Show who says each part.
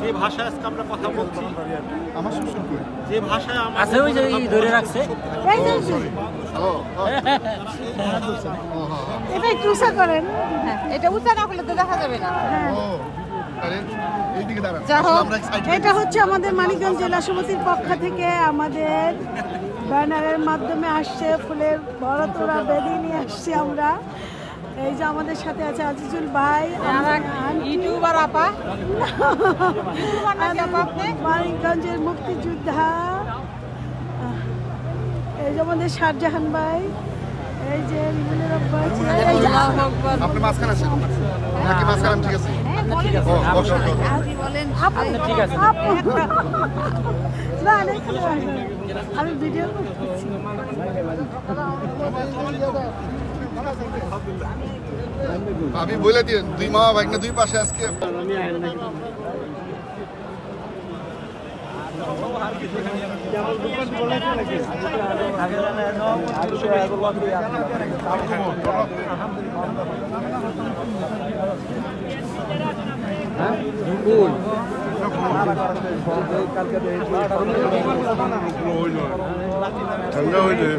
Speaker 1: যে ভাষায় আজকে আমরা কথা বলছি,
Speaker 2: আমার শ্বশুর কই?
Speaker 1: যে ভাষায়
Speaker 3: আছে ওই যে ধরে রাখছে
Speaker 4: এটা একটু উঁচা করেন।
Speaker 5: এটা উঁচা না হলে তো দেখা যাবে না।
Speaker 4: এটা হচ্ছে আমাদের মানিকগঞ্জ জেলা সমিতির পক্ষ থেকে আমাদের ব্যানারের মাধ্যমে আসছে, ফুলের বড় তোড়া বেদি নিয়ে আসছি আমরা। এই যে আমাদের সাথে আছে আজিজুল ভাই,
Speaker 5: ইউটিউবার আপা,
Speaker 4: মানিকগঞ্জের মুক্তিযোদ্ধা, এই যে আমাদের শাহজাহান ভাই, এই যে রিমনের আব্বা,
Speaker 2: আপনি মাঝখানে আছেন নাকি? মাঝখানে ঠিক আছে।
Speaker 3: ঠিক আছে
Speaker 4: আমি ভিডিও করতেছি।
Speaker 2: আমি বলে দিন, দুই মামা ভাই না দুই পাশে আজকে ঠান্ডা হইলে